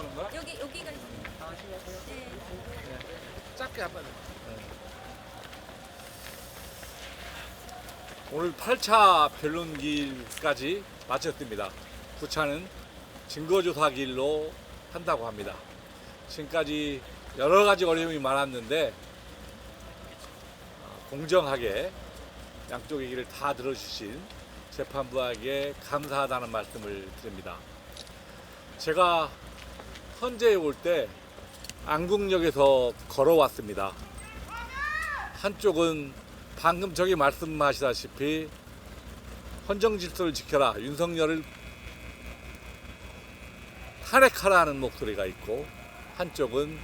하는 거야? 여기가 있습니다. 네. 짧게 한번. 오늘 8차 변론길까지 마쳤습니다. 9차는 증거조사길로 한다고 합니다. 지금까지 여러 가지 어려움이 많았는데 공정하게 양쪽 얘기를 다 들어주신 재판부에게 감사하다는 말씀을 드립니다. 제가 헌재에 올 때 안국역에서 걸어왔습니다. 한쪽은 방금 저기 말씀하시다시피 헌정 질서를 지켜라, 윤석열을 탄핵하라는 목소리가 있고, 한쪽은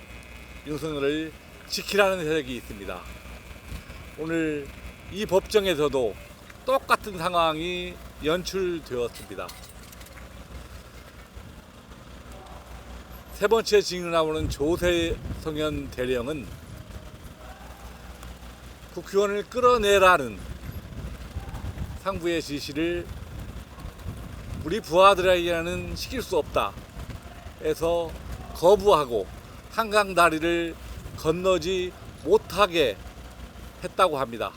윤석열을 지키라는 세력이 있습니다. 오늘 이 법정에서도 똑같은 상황이 연출되었습니다. 세 번째 증인 나오는 조세성현 대령은 국회의원을 끌어내라는 상부의 지시를 우리 부하들에게는 시킬 수 없다 해서 거부하고 한강 다리를 건너지 못하게 했다고 합니다.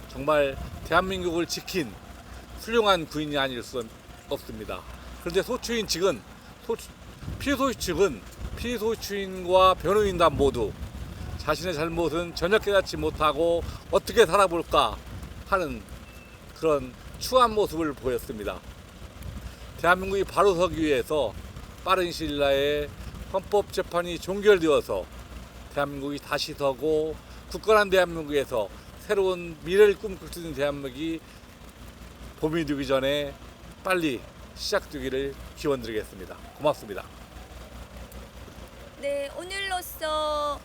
정말 대한민국을 지킨 훌륭한 구인이 아닐 수 없습니다. 그런데 소추인 측은 피소추인과 변호인단 모두 자신의 잘못은 전혀 깨닫지 못하고 어떻게 살아볼까 하는 그런 추한 모습을 보였습니다. 대한민국이 바로 서기 위해서 빠른 시일 내에 헌법재판이 종결되어서 대한민국이 다시 서고 굳건한 대한민국에서 새로운 미래를 꿈꿀 수 있는 대한민국이 봄이 되기 전에 빨리 시작되기를 기원드리겠습니다. 고맙습니다. 네, 오늘로써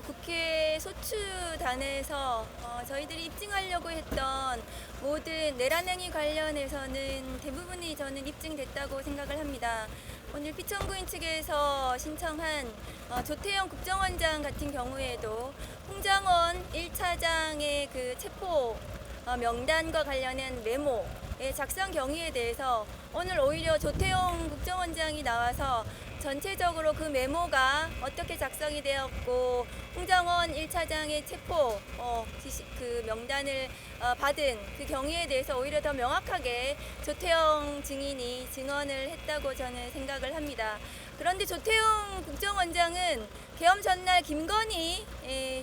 국회 소추단에서 저희들이 입증하려고 했던 모든 내란행위 관련해서는 대부분이 저는 입증됐다고 생각을 합니다. 오늘 피청구인 측에서 신청한 조태영 국정원장 같은 경우에도 홍장원 1차장의 그 체포 명단과 관련한 메모의 작성 경위에 대해서 오늘 오히려 조태영 국정원장이 나와서 전체적으로 그 메모가 어떻게 작성이 되었고 홍장원 1차장의 체포 그 명단을 받은 그 경위에 대해서 오히려 더 명확하게 조태영 증인이 증언을 했다고 저는 생각을 합니다. 그런데 조태영 국정원장은 계엄 전날 김건희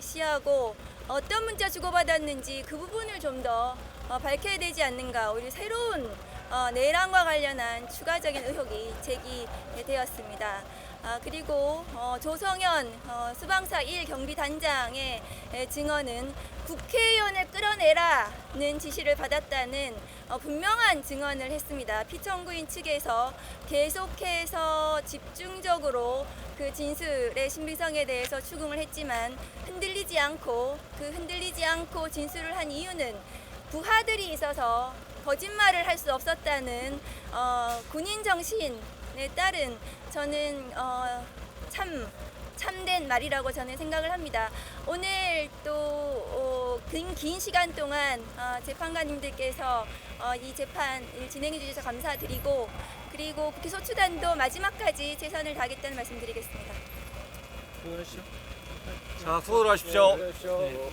씨하고 어떤 문자 주고받았는지 그 부분을 좀 더 밝혀야 되지 않는가, 오히려 새로운 내란과 관련한 추가적인 의혹이 제기되었습니다. 그리고 조성현 수방사 1 경비단장의 증언은 국회의원을 끌어내라는 지시를 받았다는 분명한 증언을 했습니다. 피청구인 측에서 계속해서 집중적으로 그 진술의 신빙성에 대해서 추궁을 했지만 흔들리지 않고 진술을 한 이유는 부하들이 있어서 거짓말을 할 수 없었다는 군인 정신에 따른 저는 참된 말이라고 저는 생각을 합니다. 오늘 또 긴 시간 동안 재판관님들께서 이 재판을 진행해 주셔서 감사드리고, 그리고 국회 소추단도 마지막까지 최선을 다하겠다는 말씀드리겠습니다. 수고하십시오. 자, 수고들 하십시오. 네.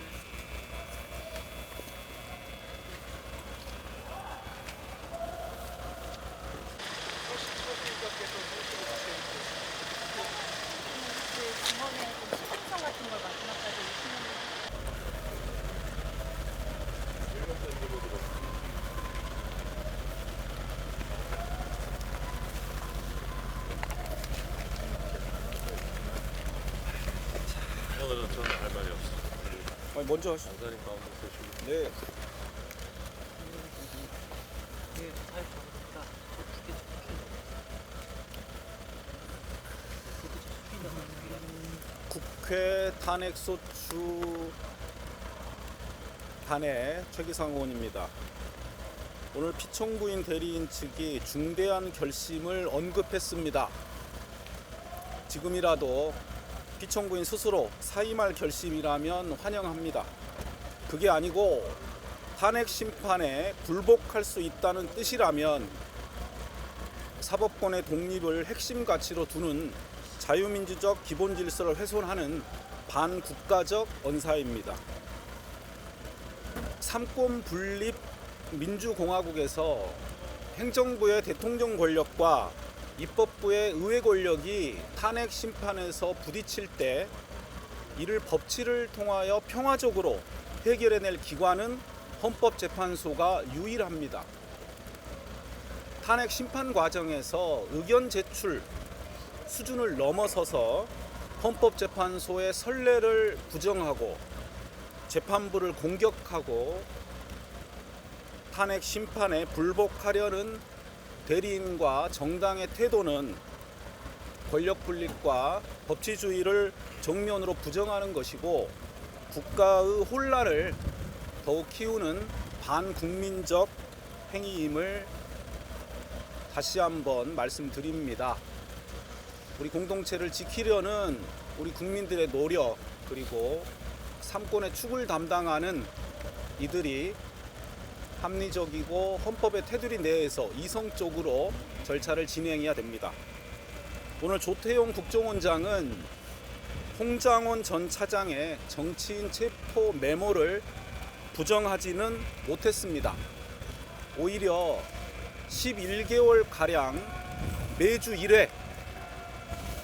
오늘은 저는 할 말이 없어. 아니, 먼저 하시죠. 장사님 가운데 서시고. 네. 국회 탄핵소추 단의 최기상 의원입니다. 오늘 피청구인 대리인 측이 중대한 결심을 언급했습니다. 지금이라도 피청구인 스스로 사임할 결심이라면 환영합니다. 그게 아니고 탄핵 심판에 굴복할 수 있다는 뜻이라면 사법권의 독립을 핵심 가치로 두는 자유민주적 기본 질서를 훼손하는 반국가적 언사입니다. 삼권 분립 민주공화국에서 행정부의 대통령 권력과 입법부의 의회 권력이 탄핵 심판에서 부딪힐 때 이를 법치를 통하여 평화적으로 해결해낼 기관은 헌법재판소가 유일합니다. 탄핵 심판 과정에서 의견 제출 수준을 넘어서서 헌법재판소의 선례를 부정하고 재판부를 공격하고 탄핵 심판에 불복하려는 대리인과 정당의 태도는 권력 분립과 법치주의를 정면으로 부정하는 것이고 국가의 혼란을 더욱 키우는 반국민적 행위임을 다시 한번 말씀드립니다. 우리 공동체를 지키려는 우리 국민들의 노력 그리고 삼권의 축을 담당하는 이들이 합리적이고 헌법의 테두리 내에서 이성적으로 절차를 진행해야 됩니다. 오늘 조태용 국정원장은 홍장원 전 차장의 정치인 체포 메모를 부정하지는 못했습니다. 오히려 11개월가량 매주 1회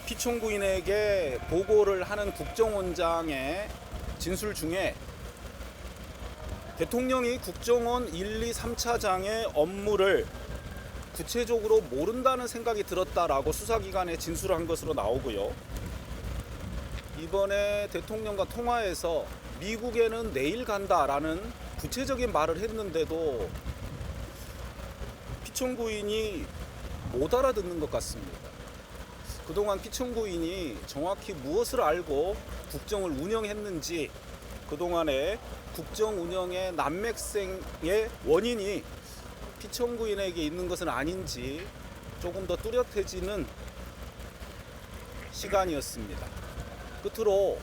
피청구인에게 보고를 하는 국정원장의 진술 중에 대통령이 국정원 1, 2, 3차장의 업무를 구체적으로 모른다는 생각이 들었다라고 수사기관에 진술한 것으로 나오고요. 이번에 대통령과 통화에서 미국에는 내일 간다라는 구체적인 말을 했는데도 피청구인이 못 알아듣는 것 같습니다. 그동안 피청구인이 정확히 무엇을 알고 국정을 운영했는지 그동안의 국정 운영의 난맥생의 원인이 피청구인에게 있는 것은 아닌지 조금 더 뚜렷해지는 시간이었습니다. 끝으로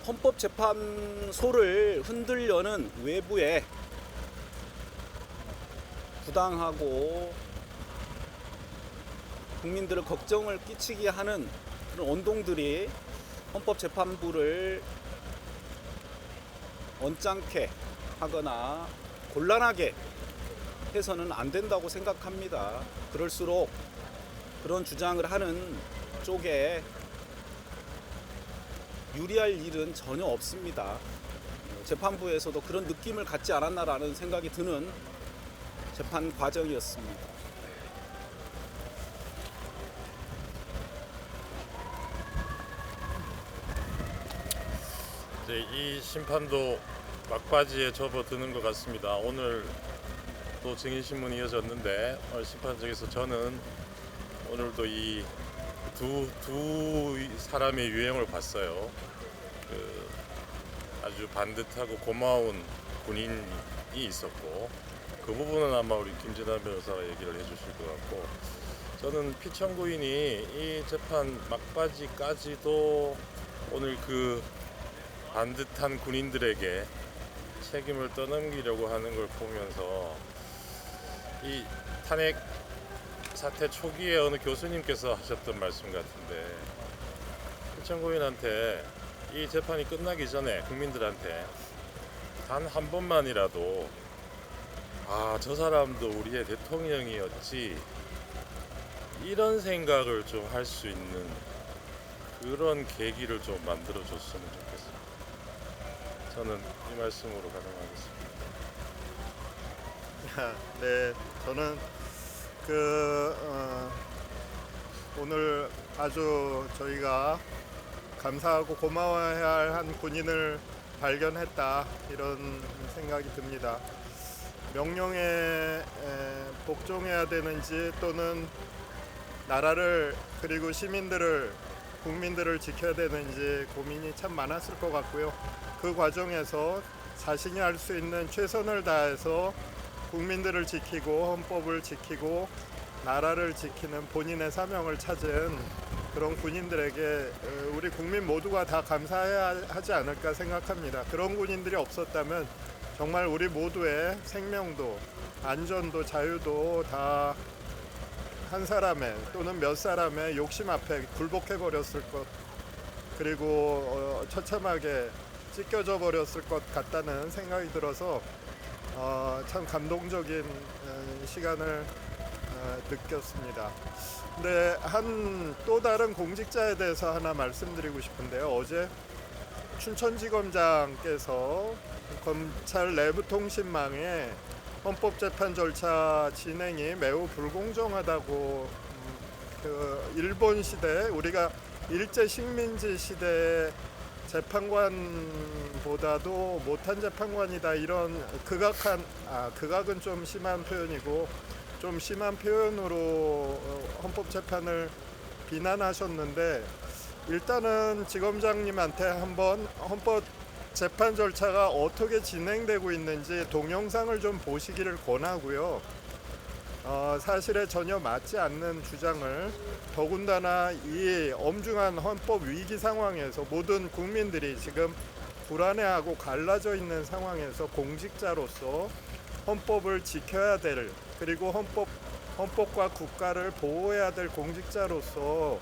헌법재판소를 흔들려는 외부의 부당하고 국민들을 걱정을 끼치게 하는 그런 운동들이 헌법재판부를 언짢게 하거나 곤란하게 해서는 안 된다고 생각합니다. 그럴수록 그런 주장을 하는 쪽에 유리할 일은 전혀 없습니다. 재판부에서도 그런 느낌을 갖지 않았나라는 생각이 드는 재판 과정이었습니다. 이제 이 심판도 막바지에 접어드는 것 같습니다. 오늘 또 증인신문이 이어졌는데 오늘 심판장에서 저는 오늘도 이 두 사람의 유형을 봤어요. 아주 반듯하고 고마운 군인이 있었고 그 부분은 아마 우리 김진환 변호사가 얘기를 해주실 것 같고 저는 피청구인이 이 재판 막바지까지도 오늘 그 반듯한 군인들에게 책임을 떠넘기려고 하는 걸 보면서 이 탄핵 사태 초기에 어느 교수님께서 하셨던 말씀 같은데 피청구인한테 이 재판이 끝나기 전에 국민들한테 단 한 번만이라도 저 사람도 우리의 대통령이었지 이런 생각을 좀 할 수 있는 그런 계기를 좀 만들어줬으면 좋겠습니다. 저는 이 말씀으로 가능하겠습니다. 네, 저는 오늘 아주 저희가 감사하고 고마워해야 할 한 군인을 발견했다 이런 생각이 듭니다. 명령에 복종해야 되는지 또는 나라를 그리고 시민들을 국민들을 지켜야 되는지 고민이 참 많았을 것 같고요. 그 과정에서 자신이 할 수 있는 최선을 다해서 국민들을 지키고 헌법을 지키고 나라를 지키는 본인의 사명을 찾은 그런 군인들에게 우리 국민 모두가 다 감사해야 하지 않을까 생각합니다. 그런 군인들이 없었다면 정말 우리 모두의 생명도 안전도 자유도 다 한 사람의 또는 몇 사람의 욕심 앞에 굴복해 버렸을 것, 그리고 처참하게 찢겨져 버렸을 것 같다는 생각이 들어서 참 감동적인 시간을 느꼈습니다. 근데 한 또 다른 공직자에 대해서 하나 말씀드리고 싶은데요. 어제 춘천지검장께서 검찰 내부통신망에 헌법재판 절차 진행이 매우 불공정하다고 그 일본 시대, 우리가 일제 식민지 시대 재판관보다도 못한 재판관이다, 이런 극악은 좀 심한 표현이고 좀 심한 표현으로 헌법재판을 비난하셨는데, 일단은 지검장님한테 한번 헌법재판 절차가 어떻게 진행되고 있는지 동영상을 좀 보시기를 권하고요. 사실에 전혀 맞지 않는 주장을, 더군다나 이 엄중한 헌법 위기 상황에서 모든 국민들이 지금 불안해하고 갈라져 있는 상황에서 공직자로서 헌법을 지켜야 될, 그리고 헌법과 국가를 보호해야 될 공직자로서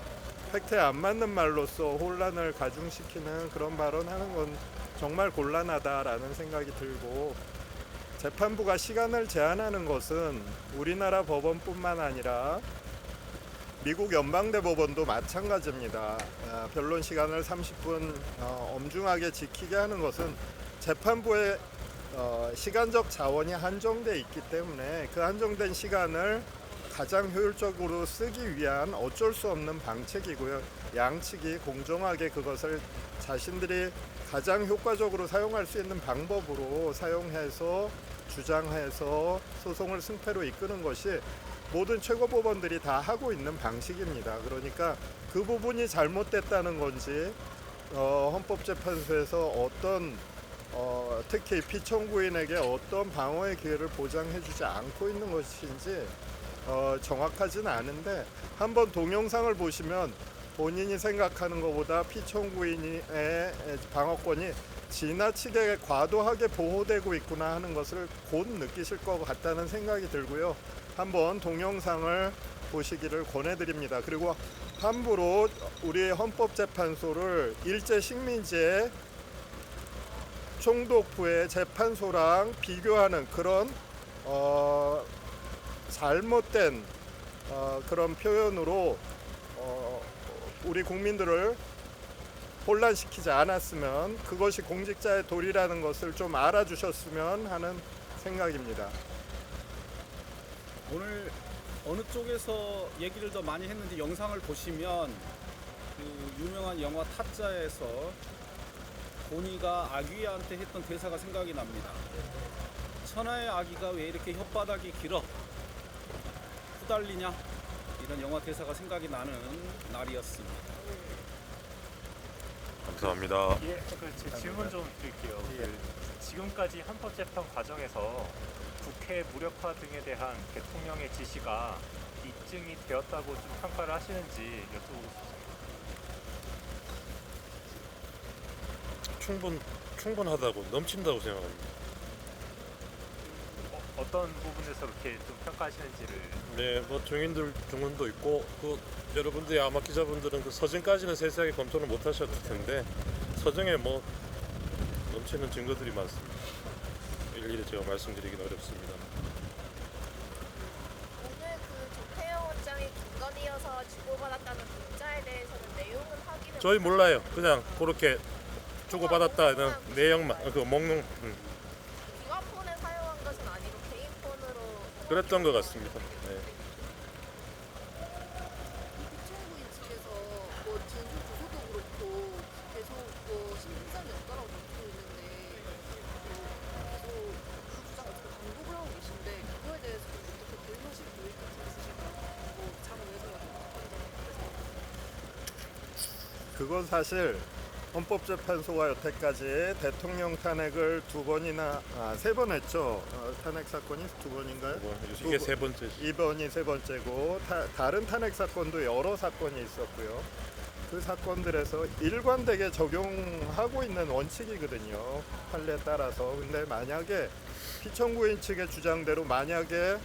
팩트에 안 맞는 말로써 혼란을 가중시키는 그런 발언하는 건 정말 곤란하다라는 생각이 들고, 재판부가 시간을 제한하는 것은 우리나라 법원뿐만 아니라 미국 연방대법원도 마찬가지입니다. 변론 시간을 30분 엄중하게 지키게 하는 것은 재판부의 시간적 자원이 한정돼 있기 때문에 그 한정된 시간을 가장 효율적으로 쓰기 위한 어쩔 수 없는 방책이고요. 양측이 공정하게 그것을 자신들이 가장 효과적으로 사용할 수 있는 방법으로 사용해서 주장해서 소송을 승패로 이끄는 것이 모든 최고법원들이 다 하고 있는 방식입니다. 그러니까 그 부분이 잘못됐다는 건지, 헌법재판소에서 어떤 특히 피청구인에게 어떤 방어의 기회를 보장해주지 않고 있는 것인지 정확하지는 않은데, 한번 동영상을 보시면 본인이 생각하는 것보다 피청구인의 방어권이 지나치게 과도하게 보호되고 있구나 하는 것을 곧 느끼실 것 같다는 생각이 들고요. 한번 동영상을 보시기를 권해드립니다. 그리고 함부로 우리 헌법재판소를 일제 식민지의 총독부의 재판소랑 비교하는 그런 잘못된 그런 표현으로 우리 국민들을 혼란시키지 않았으면, 그것이 공직자의 도리라는 것을 좀 알아주셨으면 하는 생각입니다. 오늘 어느 쪽에서 얘기를 더 많이 했는지 영상을 보시면 그 유명한 영화 타짜에서 고니가 아귀한테 했던 대사가 생각이 납니다. 천하의 아기가 왜 이렇게 혓바닥이 길어 후달리냐, 이런 영화 대사가 생각이 나는 날이었습니다. 감사합니다. 예, 제 질문 좀 드릴게요. 지금까지 헌법재판 과정에서 국회 무력화 등에 대한 대통령의 지시가 입증이 되었다고 좀 평가를 하시는지 여쭤보고 싶습니다. 충분하다고, 넘친다고 생각합니다. 어떤 부분에서 그렇게 좀 평가하시는지를. 네, 뭐 증인들 증언도 있고, 여러분들이 아마 기자분들은 그 서증까지는 세세하게 검토를 못 하셨을 텐데, 서증에 뭐 넘치는 증거들이 많습니다. 일일이 제가 말씀드리기는 어렵습니다. 오늘 그 조태영 원장이 김건희여서 주고받았다는 문자에 대해서는 내용은 확인을 저희 몰라요. 그냥 그렇게 주고받았다는 내용만, 그 목록 기관폰을 사용한 것은 아니고 개인 폰으로 그랬던 것 같습니다. 네. 피청구인 측에서 뭐 진술 주소도 그렇고 계속 뭐 신빙성이 없다라고 적히고 있는데 계속 그 주장을 계속 반복을 하고 계신데, 그거에 대해서 좀 어떻게 대응하실 계획 같은 게 있으실까요? 뭐 장외 외도가 그건 사실 헌법재판소가 여태까지 대통령 탄핵을 세 번 했죠. 탄핵 사건이 두 번인가요? 이게 세 번째죠. 이번이 세 번째고, 다른 탄핵 사건도 여러 사건이 있었고요. 그 사건들에서 일관되게 적용하고 있는 원칙이거든요, 판례에 따라서. 근데 만약에 피청구인 측의 주장대로 만약에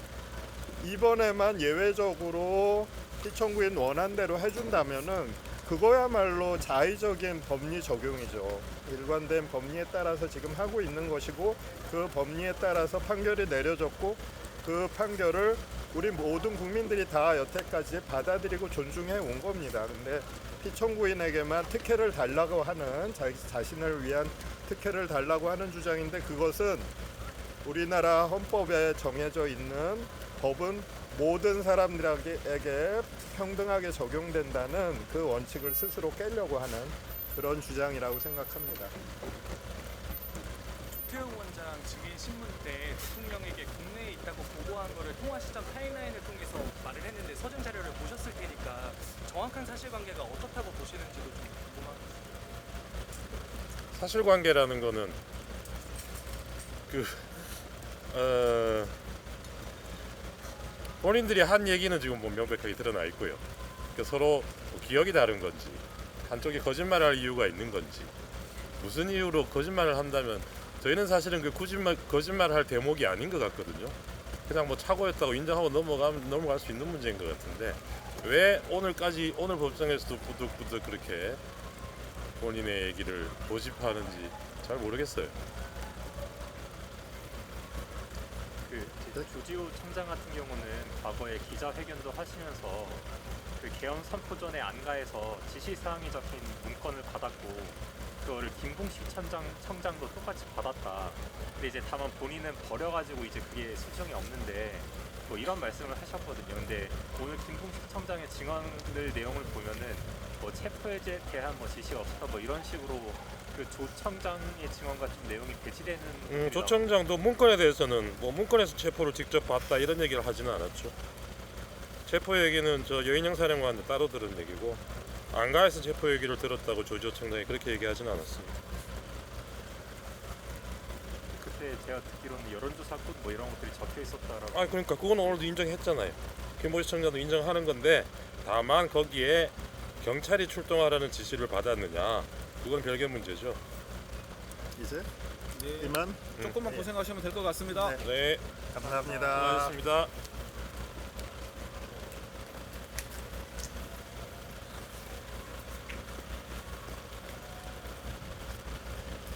이번에만 예외적으로 피청구인 원한대로 해준다면은 그거야말로 자의적인 법리 적용이죠. 일관된 법리에 따라서 지금 하고 있는 것이고 그 법리에 따라서 판결이 내려졌고 그 판결을 우리 모든 국민들이 다 여태까지 받아들이고 존중해 온 겁니다. 근데 피청구인에게만 특혜를 달라고 하는 자신을 위한 특혜를 달라고 하는 주장인데 그것은 우리나라 헌법에 정해져 있는 법은 모든 사람들에게 평등하게 적용된다는 그 원칙을 스스로 깨려고 하는 그런 주장이라고 생각합니다. 조태용 원장 증인 신문 때 대통령에게 국내에 있다고 보고한 거를 통화 시점 타임라인을 통해서 말을 했는데 서준 자료를 보셨을 테니까 정확한 사실관계가 어떻다고 보시는지도 좀 궁금합니다. 사실관계라는 거는 본인들이 한 얘기는 지금 뭐 명백하게 드러나 있고요. 서로 기억이 다른 건지, 한쪽이 거짓말할 이유가 있는 건지, 무슨 이유로 거짓말을 한다면 저희는 사실은 그 거짓말할 대목이 아닌 것 같거든요. 그냥 뭐 착오였다고 인정하고 넘어갈 수 있는 문제인 것 같은데 왜 오늘 법정에서도 부득부득 그렇게 본인의 얘기를 고집하는지 잘 모르겠어요. 조지호 청장 같은 경우는 과거에 기자회견도 하시면서 그 계엄 선포 전에 안가에서 지시사항이 적힌 문건을 받았고 그거를 김봉식 청장도 똑같이 받았다. 근데 이제 다만 본인은 버려가지고 이제 그게 수정이 없는데 뭐 이런 말씀을 하셨거든요. 근데 오늘 김봉식 청장의 증언을 내용을 보면은 뭐 체포에 대한 뭐 지시가 없었다 뭐 이런 식으로 그 조 청장의 증언과 좀 내용이 배치되는. 조 청장도 문건에 대해서는 뭐 문건에서 체포를 직접 봤다 이런 얘기를 하지는 않았죠. 체포 얘기는 저 여인영 사령관한테 따로 들은 얘기고 안가에서 체포 얘기를 들었다고 조지호 청장이 그렇게 얘기하지는 않았습니다. 그때 제가 듣기로는 여론조사 끝 뭐 이런 것들이 적혀 있었다라고. 그러니까 그건 오늘도 인정했잖아요. 김보식 청장도 인정하는 건데 다만 거기에 경찰이 출동하라는 지시를 받았느냐 그건 별개 문제죠. 이제 네, 이만 조금만 고생하시면 될 것 같습니다. 네, 감사합니다. 수고하셨습니다.